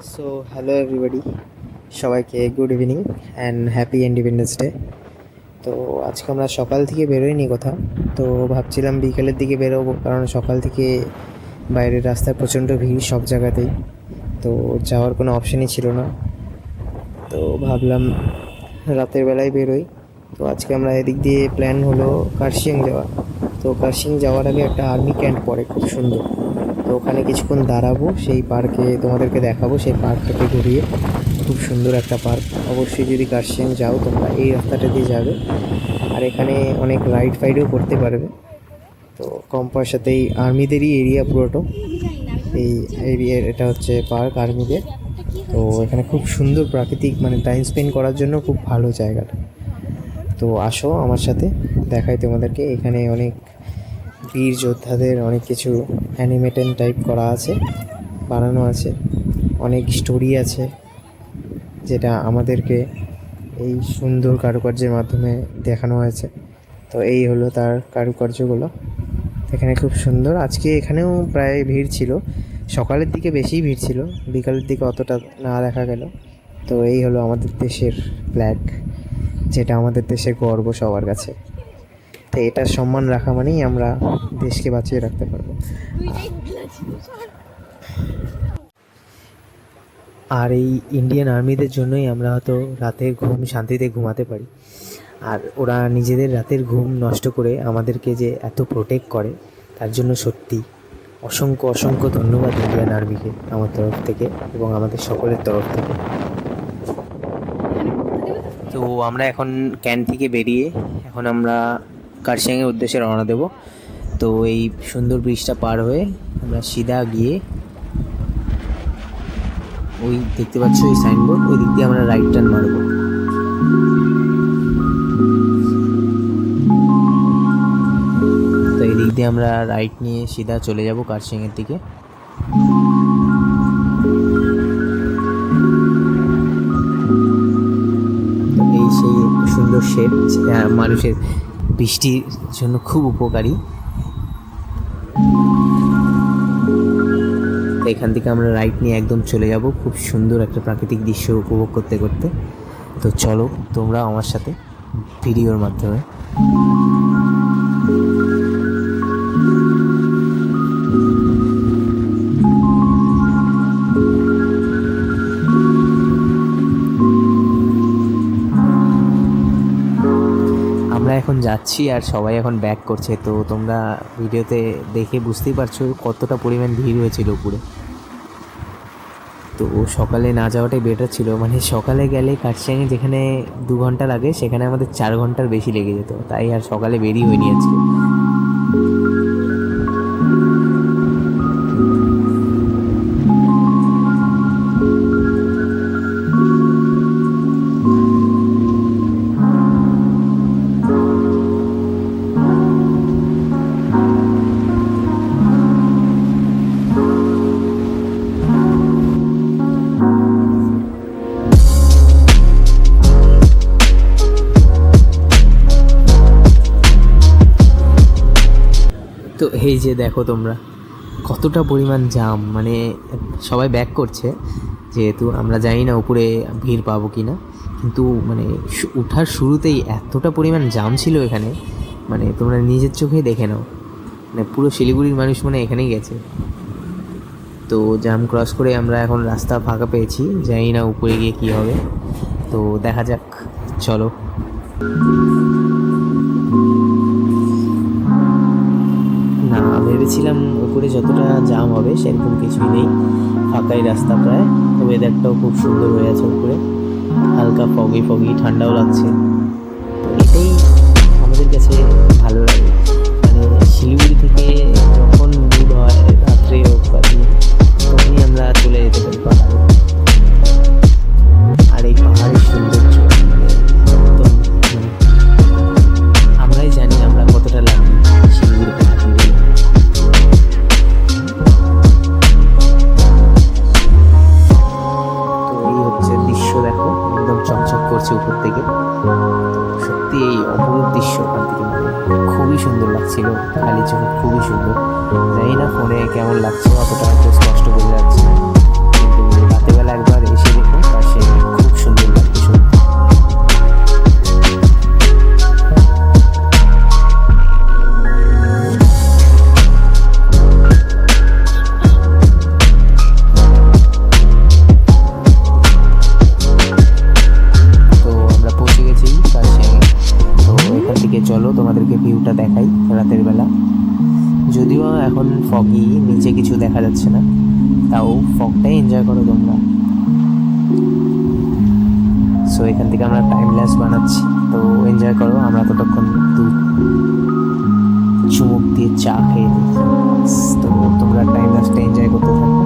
So hello everybody, সবাইকে good evening and happy independence day. তো আজকে আমরা সকাল থেকে বেরোইনি কোথাও, তো ভাবছিলাম বিকেলের দিকে বেরোবো, কারণ সকাল থেকে বাইরের রাস্তায় প্রচণ্ড ভিড় সব জায়গাতেই, তো যাওয়ার কোনো অপশানই ছিল না। তো ভাবলাম রাতের বেলায় বেরোই। তো আজকে আমরা এদিক দিয়ে প্ল্যান হলো কার্শিয়াং যাওয়া। তো কার্শিয়াং যাওয়ার আগে একটা আর্মি ক্যাম্প পড়ে, খুব সুন্দর। তো ওখানে কিছুক্ষণ দাঁড়াবো, সেই পার্কে তোমাদেরকে দেখাবো, সেই পার্কটাকে ঘুরিয়ে। খুব সুন্দর একটা পার্ক। অবশ্যই যদি কার্শিয়াং যাও তোমরা এই রাস্তাটা দিয়ে যাবে, আর এখানে অনেক রাইড ফাইডও করতে পারবে। তো কম পয়সাতেই, আর্মিদেরই এরিয়া পুরোটা, এই এরিয়ার এটা হচ্ছে পার্ক আর্মিদের। তো এখানে খুব সুন্দর প্রাকৃতিক, মানে টাইম স্পেন্ড করার জন্য খুব ভালো জায়গাটা। তো আসো আমার সাথে, দেখাই তোমাদেরকে। এখানে অনেক বীর যোদ্ধাদের অনেক কিছু অ্যানিমেটেন টাইপ করা আছে, বানানো আছে, অনেক স্টোরি আছে, যেটা আমাদেরকে এই সুন্দর কারুকার্যের মাধ্যমে দেখানো হয়েছে। তো এই হলো তার কারুকার্যগুলো। এখানে খুব সুন্দর। আজকে এখানেও প্রায় ভিড় ছিল, সকালের দিকে বেশি ভিড় ছিল, বিকালের দিকে অতটা না দেখা গেল। তো এই হলো আমাদের দেশের ফ্ল্যাগ, যেটা আমাদের দেশের গর্ব সবার কাছে। তো এটার সম্মান রাখা মানেই আমরা দেশকে বাঁচিয়ে রাখতে পারবো। আর এই ইন্ডিয়ান আর্মিদের জন্যই আমরা হয়তো রাতের ঘুম শান্তিতে ঘুমাতে পারি। আর ওরা নিজেদের রাতের ঘুম নষ্ট করে আমাদেরকে যে এত প্রোটেক্ট করে, তার জন্য সত্যি অসংখ্য অসংখ্য ধন্যবাদ ইন্ডিয়ান আর্মিকে আমার তরফ থেকে এবং আমাদের সকলের তরফ থেকে। তো আমরা এখন ক্যান্ট থেকে বেরিয়ে এখন আমরা কার্শিয়াংয়ের উদ্দেশ্যে রওনা দেব। তো এই সুন্দর ব্রিজটা পার হয়ে আমরা সিধা গিয়ে, ওই দেখতে পাচ্ছ ওই সাইনবোর্ড, ওই দিক দিয়ে আমরা রাইট টার্ন মারব। তো এই দিক দিয়ে আমরা রাইট নিয়ে সিধা চলে যাব কার্শিয়াংয়ের দিকে। এই সেই সুন্দর শেড, মানুষের বৃষ্টির জন্য খুব উপকারী। এখান থেকে আমরা রাইট নিয়ে একদম চলে যাব খুব সুন্দর একটা প্রাকৃতিক দৃশ্য উপভোগ করতে করতে। তো চলো তোমরা আমার সাথে ভিডিওর মাধ্যমে। আমরা এখন যাচ্ছি আর সবাই এখন ব্যাক করছে। তো তোমরা ভিডিওতে দেখে বুঝতেই পারছো কতটা পরিমাণ ভিড় হয়েছিল উপরে। তো সকালে না যাওয়াটাই বেটার ছিল, মানে সকালে গেলে কার্শিয়াংয়ে যেখানে 2 ঘন্টা লাগে সেখানে আমাদের 4 ঘন্টার বেশি লেগে যেত, তাই আর সকালে বেরিয়ে হয়নি আজকে। তো এই যে দেখো তোমরা কতটা পরিমাণ জাম, মানে সবাই ব্যাক করছে, যেহেতু আমরা জানি না উপরে ভিড় পাবো কি না, কিন্তু মানে ওঠার শুরুতেই এতটা পরিমাণ জাম ছিল এখানে, মানে তোমরা নিজের চোখে দেখে নাও, মানে পুরো শিলিগুড়ির মানুষ মানে এখানেই গেছে। তো জাম ক্রস করে আমরা এখন রাস্তা ফাঁকা পেয়েছি, জানি না উপরে গিয়ে কী হবে, তো দেখা যাক, চলো। না, ভেবেছিলাম উপরে যতটা জাম হবে সেরকম কিছুই নেই, ফাঁকাই রাস্তা প্রায়। ওয়েদারটাও খুব সুন্দর হয়ে আছে উপরে, হালকা ফগি ফগি, ঠান্ডাও লাগছে। তো এটাই আমাদের কাছে ভালো লাগে, মানে শিলিগুড়ি থেকে যখন ভিড় হয় রাত্রে হোক বা দিন, তখনই আমরা চলে যেতে পারি পাহাড়ে। আর এই পাহাড়ের সৌন্দর্য মানে একদম, মানে আমরাই জানি আমরা কতটা লাগি শিলিগুড়িতে থাকি বলে। দৃশ্য দেখো একদম চকচক করছে উপর থেকে, সত্যি এই অপরূপ দৃশ্য ওখান থেকে খুবই সুন্দর লাগছিল, খালি চোখে খুবই সুন্দর। জানি না ফোনে কেমন লাগছে, অতটা হয়তো স্পষ্ট বোঝা যাচ্ছে না, কিন্তু রাতেবেলা তোমাদেরকে ভিউটা দেখাই রাতের বেলা। যদিও এখন ফগি, নিচে কিছু দেখা যাচ্ছে না, তাও ফগটাই এনজয় করো তোমরা। সো এখান থেকে আমরা টাইম ল্যাপস বানাচ্ছি, তো এনজয় করো। আমরা ততক্ষণ একটু চুমুক দিয়ে চা খেয়ে নিই। তো তোমরা টাইম ল্যাপসটা এনজয় করতে থাকো।